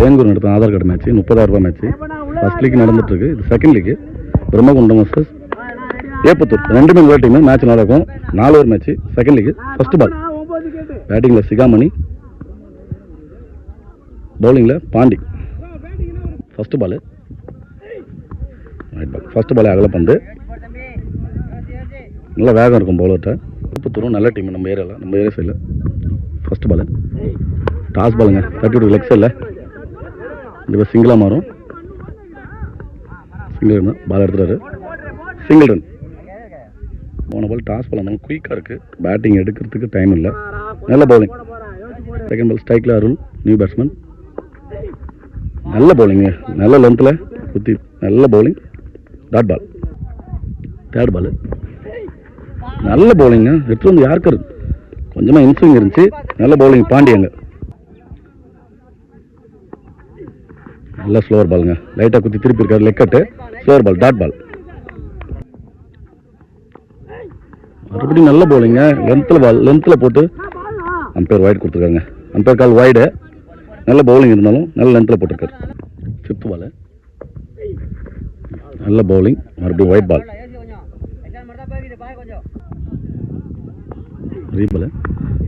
வேங்கூர் நடத்தும் Aadhaar card match 30,000 match. First league நடந்துட்டு இருக்கு. இது second league. Brahmakundam versus Eppathur. ரெண்டுமே நல்ல டீம். மேட்ச் நல்லா இருக்கும். 4 over match. Second league. First ball பேட்டிங்ல சிகாமணி, பவுலிங்ல Pandi. First ball first ball அகலப்பந்து. நல்ல வேகம் இருக்கும் பவுலர்கிட்ட. ஏப்பத்தூரும் நல்ல டீம் நம்ம ஏரியாவில், நம்ம ஏரியா சைடில். ஃபர்ஸ்ட் பால் டாஸ் பாலுங்க. 32 லெக் சைடில் கண்டிப்பாக சிங்கிளாக மாறும். சிங்கிள் ரன் பால் எடுத்துறாரு. Single run. போன பால் டாஸ் பால் இருந்தாலும் குயிக்காக இருக்குது. பேட்டிங் எடுக்கிறதுக்கு டைம் இல்லை. நல்ல பவுலிங். செகண்ட் பால் ஸ்ட்ரைக்கில் அருள், நியூ பேட்ஸ்மேன். நல்ல பவுலிங்கு. நல்ல லென்த்தில் குத்தி நல்ல bowling. Dot ball. Third ball நல்ல பவுலிங்க. எடுத்து வந்து யாருக்காரு கொஞ்சமாக இன்ஸ்விங் இருந்துச்சு. நல்ல பவுலிங் பாண்டியங்க. நல்ல ஸ்லோவர் பாலுங்க. லைட்டாக குத்தி திருப்பி இருக்காரு. Leg cut slower ball. Dot ball. மறுபடியும் நல்ல பவுலிங்க. லென்த்தில் பால். லென்த்தில் போட்டு அம்பையர் வைடு கொடுத்துருக்காங்க. Umpire call wide. நல்ல பவுலிங் இருந்தாலும் நல்ல லென்த்தில் போட்டிருக்காரு. ஃபிஃப்த் பால் நல்ல பவுலிங். மறுபடியும் ஒயிட் பால். ரீபால்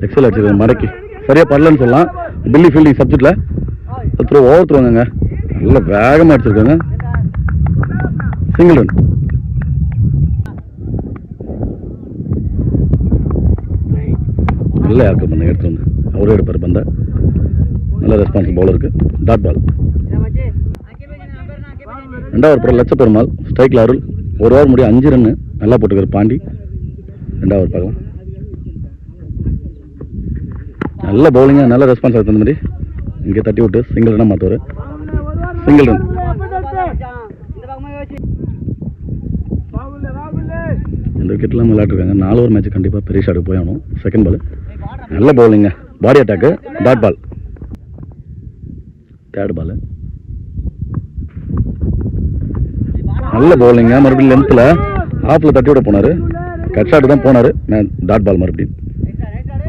எக்ஸல் அடிச்சிருக்காங்க. மடக்கி சரியாக படலன்னு சொல்லலாம். பில்லி ஃபீல்டிங் சப்ஜெக்டில் த்ரோ ஓவர் த்ரோங்க. நல்ல வேகமாக அடிச்சிருக்காங்க. Single run. நல்ல யாருக்கு பண்ண எடுத்து வந்து அவரே எடுப்பார் பந்த. நல்ல ரெஸ்பான்ஸ் பவுலருக்கு. Dot ball. ரெண்டாவது படம் லட்ச பெருமாள். ஸ்ட்ரைக்கில் அருள். ஒரு ஓவர் முடியும் 5 ரன்னு. நல்லா போட்டுக்காரு பாண்டி. ரெண்டாவது பார்க்கலாம். நல்ல பவுலிங்க. நல்ல ரெஸ்பான்ஸ் ஆகுது. அந்த மாதிரி இங்கே தட்டி விட்டு சிங்கிள் ரன்னாக மாற்றுவார். Single run. இந்த விக்கெட்லாம் விளையாட்டுருக்காங்க. 4 ஓவர் மேட்ச் கண்டிப்பாக பெரிய ஷாட்டுக்கு போய் ஆகணும். செகண்ட் பால் நல்ல பவுலிங்க. Body attack. Dot ball. Third ball நல்ல பவுலிங்க. மறுபடியும் லென்த்தில் ஆஃபில் தட்டி விட போனார். கட் ஷாட்டு தான் போனார். Dot ball. மறுபடியும்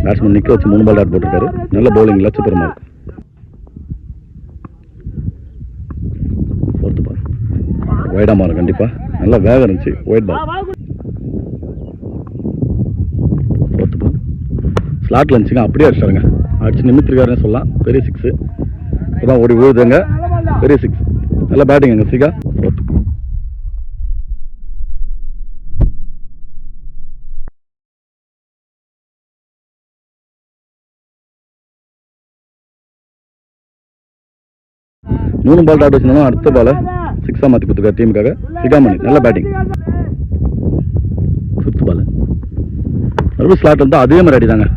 பேட்ஸ்மேன் நிற்க வச்சு 3 பால் டாட் போட்டிருக்காரு. நல்ல பவுலிங். லட்ச பெருமாள். ஃபோர்த்து பால் ஒயிடாக மாறும் கண்டிப்பாக. நல்லா வேகம் இருந்துச்சு. White ball. ஃபோர்த்து பால் ஸ்லாட்டில் இருந்துச்சுங்க. அப்படியே அடிச்சிட்டாருங்க. அடிச்சு நிமித்திருக்காருன்னு சொல்லலாம். பெரிய 6 இப்போதான் ஓடி விழுதுங்க. பெரிய 6. நல்ல பேட்டிங் எங்க சிகா. ஃபோர்த்து மூணு பால் டாட் வச்சிருந்தாலும் அடுத்த பாலை 6ஆக மாற்றி கொடுத்துருக்காரு டீமுக்காக. சிகாமணி நல்ல பேட்டிங். ஃபிஃப்த் பால் மறுபடியும் ஸ்லாட் இருந்தால் அதே மாதிரி அடிதாங்க.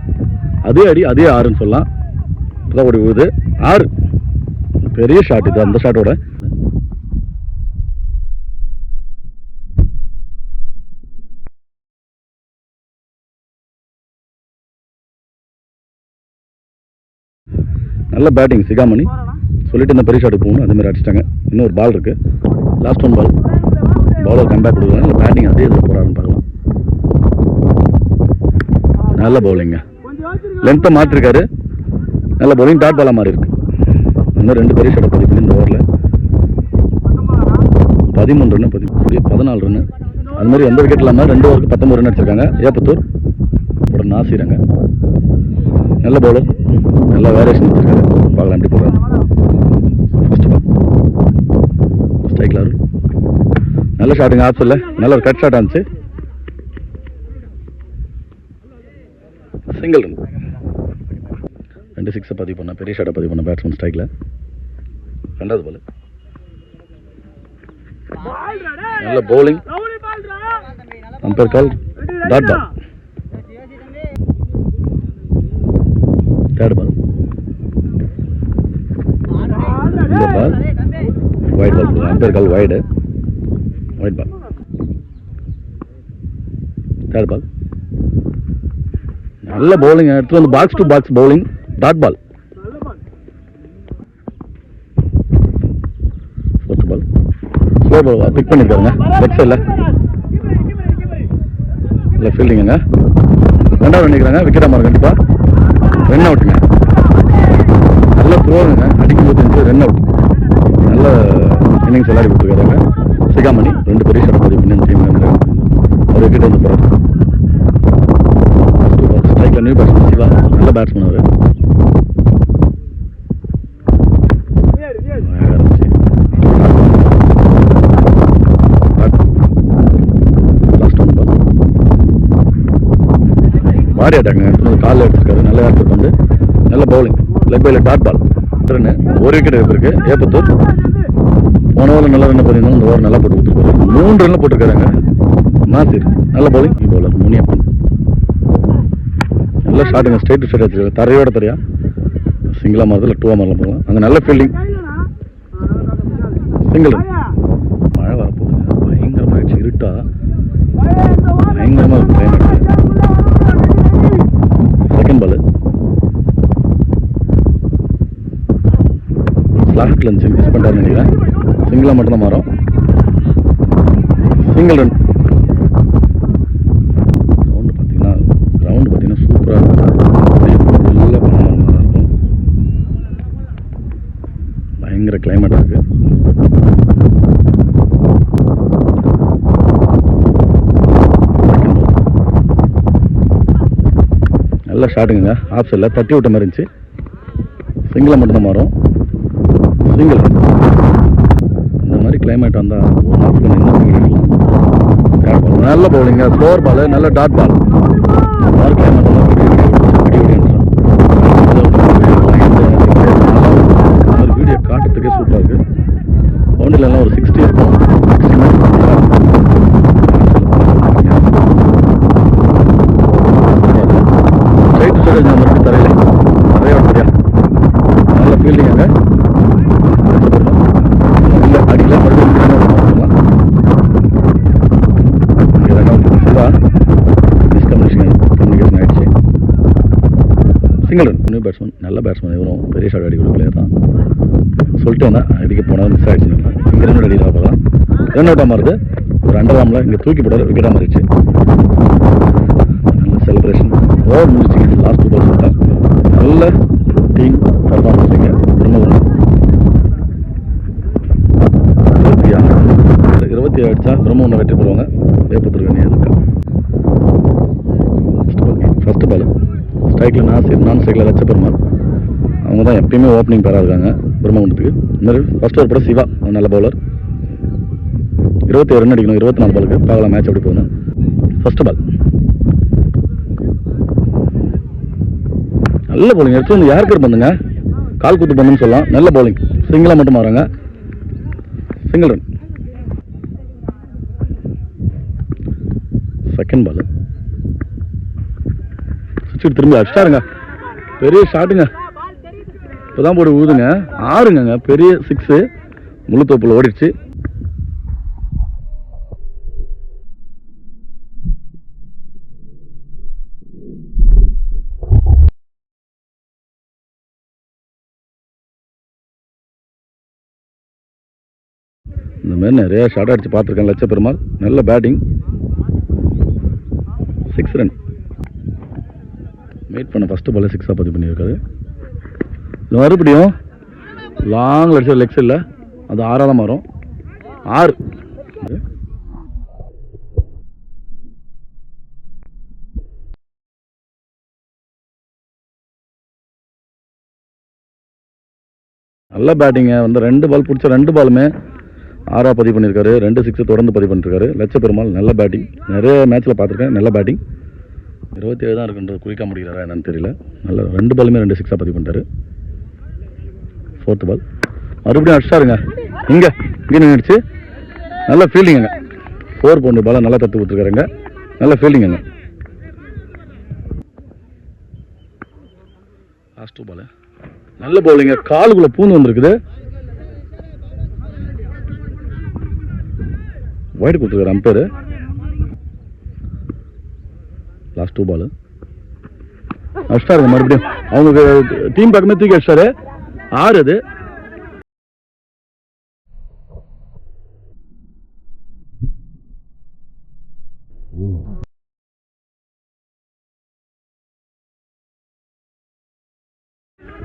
அதே அடி அதே 6ன்னு சொல்லலாம். இப்போதான் ஓடி விழுது 6. பெரிய ஷாட் இது. அந்த ஷாட்டோட நல்ல பேட்டிங் சிகாமணி. சொல்லிட்டு இந்த பெரிய ஷாட்டுக்கு போகணும். அதே மாதிரி அடிச்சிட்டாங்க. இன்னொரு பால் இருக்குது. லாஸ்ட் 1 பால். பவுலர் கம்பேக் கொடுக்குறாங்க. இல்லை பேட்டிங் அதே இதில் போகிறாருன்னு பார்க்கலாம். நல்ல பவுலிங்க. லென்த்தை மாற்றிருக்காரு. நல்ல பவுலிங். டாட் பாலாக மாறி இருக்கு. இன்னும் 2 பெரிய ஷாட்டை பதிவு பண்ணி இந்த ஓவரில் 13 ரன்னு 14 ரன்னு. அது மாதிரி எந்த விக்கெட் இல்லாமல் 2 ஓவருக்கு 19 ரன் அடிச்சிருக்காங்க. ஏப்பத்தூர் போட நாசிறாங்க. நல்ல பவுலர். நல்ல வேரியேஷன் வச்சிருக்காரு. பார்க்கலாம் எப்படி போடுறாங்க. ஃபர்ஸ்ட் பால் ஸ்ட்ரைக்கில் அருள். நல்ல ஷாட்டுங்க. ஆப்ஷனில் நல்ல ஒரு கட் ஷாட் ஆச்சு. Single run. 2 6 பதிவு பண்ண பெரிய ஷாட்டை பதிவு பண்ண பேட்ஸ்மேன் ஸ்ட்ரைக்கில். ரெண்டாவது பால் நல்ல bowling. Umpire call dot ball. Third ball இந்த ball wide ball. Umpire call wide. Wide ball. Third ball நல்ல பவுலிங். எடுத்து வந்து box to box bowling. Dot ball. Fourth ball slow ball pick பண்ணியிருக்காருங்க. Leg சைடில் இல்லை ஃபீல்டிங்குங்க. ரெண்டாவது நினைக்கிறாங்க. விக்கெட்டாக மாறும் கண்டிப்பாக. ரன் அவுட்டுங்க. நல்ல த்ரோவுங்க, அடிக்கும்போது ரன் அவுட். நல்ல இன்னிங்ஸ் விளையாடி கொடுத்துருக்காங்க சிகாமணி. 2 பெரிய ஷாட் பதிவு பண்ணி டீம் அவர் கிட்ட வந்து போகிறார். ஸ்ட்ரைக்கில் நியூ பேட்ஸ்மேன் சிவா, நல்ல பேட்ஸ்மேன் அவர். பாடி அட்டாங்க காலில் எடுத்துருக்காரு. நல்ல ஏற்பட்டு வந்து நல்ல பவுலிங், லெக் பைல டாட் பால். ஒரு விக்கெட் இருக்கு ஏப்பத்தூர். போன ஓவர் நல்லா ரன் பண்ணியிருந்தாலும் இந்த ஓவர் நல்லா போட்டு கொடுத்துருக்காரு. 3 ரன்ல போட்டிருக்காருங்க நாசிர். நல்ல பவுலிங் பவுலர் முனியப்பன். நல்ல ஷாட்டுங்க, ஸ்ட்ரைட் டு ஸ்ட்ரைட் வச்சிருக்காரு. தரையோட தரையா சிங்கிளா மாறதில்ல, 2 மாறலாம் போகலாம். அங்கே நல்ல ஃபீல்டிங். சிங்கிள் மழை வரப்போகுதுங்க, பயங்கரமாகிடுச்சு. இருட்டா பயங்கரமாக இருக்கு கிளைமேட். செகண்ட் பால் ஸ்லாட்ல இருந்துச்சு, மிஸ் பண்ணிட்டாருன்னு நினைக்கிறேன். சிங்கிளாக மட்டும்தான் மாறும். Single run. கிரவுண்டு பார்த்தீங்கன்னா சூப்பராக இருக்கும். நல்லா பண்ணமாக இருக்கும். பயங்கர கிளைமேட்டாக இருக்குது. நல்ல ஷாட்டுங்க, ஆஃப் சைடில் தட்டி விட்ட மாதிரி இருந்துச்சு. சிங்கிளாக மட்டும்தான் மாறும். சிங்கிள். இந்த மாதிரி கிளைமேட் வந்தால் ஒரு நாட்டில் என்ன பண்ணிக்கலாம். நல்ல பவுலிங்க, ஸ்லோவர் பால், நல்ல டாட் பால். இந்த மாதிரி கிளைமேட் வந்தால் வீடியோ காட்டுறதுக்கே சூப்பராக இருக்குது. பவுண்டரிலாம் ஒரு 60 இருக்கும். 60 ஸ்ட்ரைட் ஸ்ட்ரைட் மறுபடியும் தரையில் நிறைய தெரியா. நல்ல ஃபீல்டிங் அங்கே இல்லை அடிக்கல. மறுபடியும் சிவா மிஸ்கம்யூனிகேஷன் ஆகிடுச்சு. Single run. நியூ பேட்ஸ்மேன், நல்ல பேட்ஸ்மேன். இவரும் பெரிய ஷாட் அடிக்கிற பிளேயர் தான். சொல்லிட்டு வந்தேன் அடிக்க போனால் மிஸ் ஆகிடுச்சு. இங்கே ரன் அடிக்கலாம். அப்போ தான் ரன் அவுட்டாக மாறுது. ஒரு அண்டர்வாமில் இங்கே தூக்கி போட்டார், விக்கெட்டாக மாறிடுச்சு. நல்ல செலிப்ரேஷன். ஓவர் முடிச்சு லாஸ்ட் 2 பால் சொல்லிட்டேன். நல்ல டீம் பர்ஃபார்மன்ஸ் இங்கே பிரம்மபுரம். 27 அடிச்சா பிரம்மபுரம் வெற்றி பெறுவாங்க. வேப்பத்தூர் வேணி எதுக்கு. ஃபர்ஸ்ட் பால் ஸ்ட்ரைக்கில் நாசிர், நான் ஸ்ட்ரைக்கில் லட்சப்பெருமாள். அவங்க தான் எப்பயுமே ஓப்பனிங் பேராக இருக்காங்க பிரம்மகுண்டத்துக்கு. இந்த மாதிரி ஃபர்ஸ்ட் ஓவர் கூட சிவா நல்ல பவுலர். 27 ரன் அடிக்கணும் 24 பாலுக்கு. பார்க்கலாம் மேட்ச் எப்படி போகணும். ஃபர்ஸ்ட் பால் நல்ல பவுலிங். எடுத்து வந்து யாருக்கர் பண்ணுங்க, கால் குத்து பண்ணுன்னு சொல்லலாம். நல்ல பவுலிங். சிங்கிளாக மட்டும் மாறாங்க. Single run. செகண்ட் பால் சுவிட்ச் திரும்பி அடிச்சிட்டாருங்க. பெரிய ஷாட்டுங்க. இப்போதான் போட்டு ஊதுங்க. 6ங்க, பெரிய 6 முழு தோப்பில் ஓடிடுச்சு. இந்த மாதிரி நிறைய ஷாட் அடிச்சு பார்த்துருக்கேன் லட்சப்பெருமாள். நல்ல பேட்டிங். 6 ரன். வெயிட் பண்ண ஃபஸ்ட்டு பால் 6 பதிவு பண்ணியிருக்காரு. மறுபடியும் லாங் அடிச்ச லெக்ஸ் இல்லை, அது 6ஆக தான் மாறும். 6. நல்ல பேட்டிங்க வந்து 2 பால் பிடிச்ச 2 பாலுமே 6ஆக பதிவு பண்ணியிருக்காரு. 2 6 தொடர்ந்து பதிவு பண்ணிருக்காரு லட்சப்பெருமாள். நல்ல பேட்டிங். நிறைய மேட்ச்சில் பார்த்துருக்கேன். நல்ல பேட்டிங். 27 தான் இருக்குன்றது குறிக்க முடிகிறாரா என்னன்னு தெரியல. நல்ல 2 பாலுமே 2 6 பதிவு பண்ணிட்டாரு. 4th பால் மறுபடியும் அடிச்சாருங்க. இங்கே நின்றுச்சு. நல்ல ஃபீல்டிங்க. 4 பவுண்டரி பாலை நல்லா தத்து கொடுத்துருக்காருங்க. நல்ல ஃபீல்டிங்க. லாஸ்ட் 2 பால் நல்ல பவுலிங்க. காலுக்குள்ளே பூந்து வந்துருக்குது. வைடு கொடுத்துருக்காரு அம்பேரு. லாஸ்ட் 2 பால் அடிச்சிட்டாருங்க. மறுபடியும் அவங்க டீம் பக்கமே தூக்கி அடிச்சிட்டாரு. 6 அது.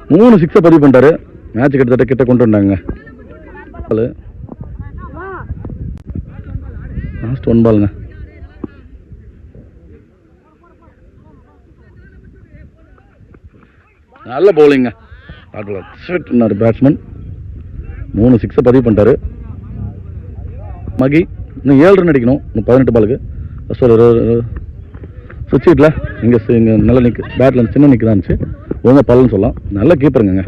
3 சிக்ஸை பதிவு பண்ணிட்டாரு. மேட்ச் கிட்டத்தட்ட கிட்ட கொண்டு வந்தாங்க. லாஸ்ட் 1 பாலுங்க. நல்ல பவுலிங்க. பேட்ஸ்மேன் 3 சிக்ஸை பதிவு பண்ணிட்டாரு. மகி இன்னும் 7 ரன் அடிக்கணும். இன்னும் 18 பாலுக்கு. சுவிட்ச் ஹிட்டில் இங்கே நல்லா நிற்கு. பேட்டில் சின்ன நிற்கு தான் இருந்துச்சு. ஒழுங்காக பல்லுன்னு சொல்லலாம். நல்ல கீப்பருங்க.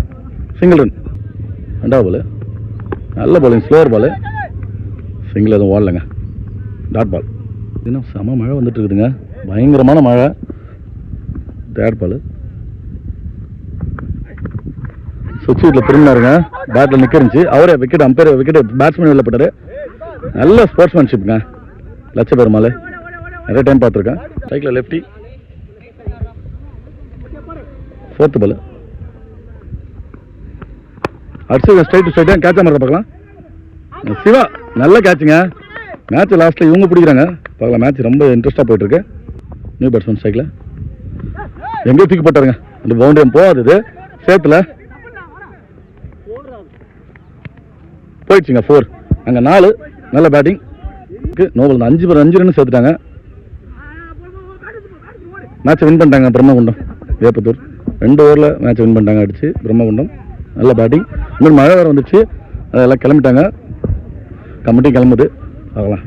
Single run. 2வது பால். நல்ல பாலிங். ஸ்லோவர் பால். சிங்கிள் எதுவும் ஓடலைங்க. Dot ball. இன்னும் செம மழை வந்துட்டு இருக்குதுங்க. பயங்கரமான மழை. Third ball. சுவிட்ச் ஹிட்டில் திரும்பினாருங்க. பேட்டில் நிற்க இருந்துச்சு. அவரே விக்கெட் அம்பையர் விக்கெட் பேட்ஸ்மேன் வெளில போட்டார். நல்ல ஸ்போர்ட்ஸ்மேன்ஷிப்புங்க லட்ச பெருமாள். நிறைய டைம் பார்த்துருக்கேன். ஸ்ட்ரைக்கில் லெஃப்டி. 4th பால். அடிச்சு ஸ்ட்ரைட்டாக கேட்சா மாதிரி பார்க்கலாம். சிவா நல்ல கேட்சுங்க. மேட்ச் லாஸ்ட்டில் இவங்க பிடிக்கிறாங்க பார்க்கலாம். மேட்ச் ரொம்ப இன்ட்ரெஸ்ட்டாக போயிட்டுருக்கு. நியூ பேட்ஸ்மேன் ஸ்ட்ரைக்கில் எங்கேயோ தூக்கி போட்டாருங்க. அந்த பவுண்டரி போகாது. சேத்துல போயிடுச்சுங்க. 4. அங்கே 4. நல்ல பேட்டிங். Nobel 5 run சேர்த்துட்டாங்க. மேட்சை வின் பண்ணிட்டாங்க பிரம்மகுண்டம். வேப்பத்தூர் 2 ஓவரில் மேட்சை வின் பண்ணிட்டாங்க அடிச்சு பிரம்மகுண்டம். நல்ல பேட்டிங். இன்னும் மழை வேறு வந்துச்சு. அதெல்லாம் கிளம்பிட்டாங்க. கமிட்டி கிளம்புது. பார்க்கலாம்.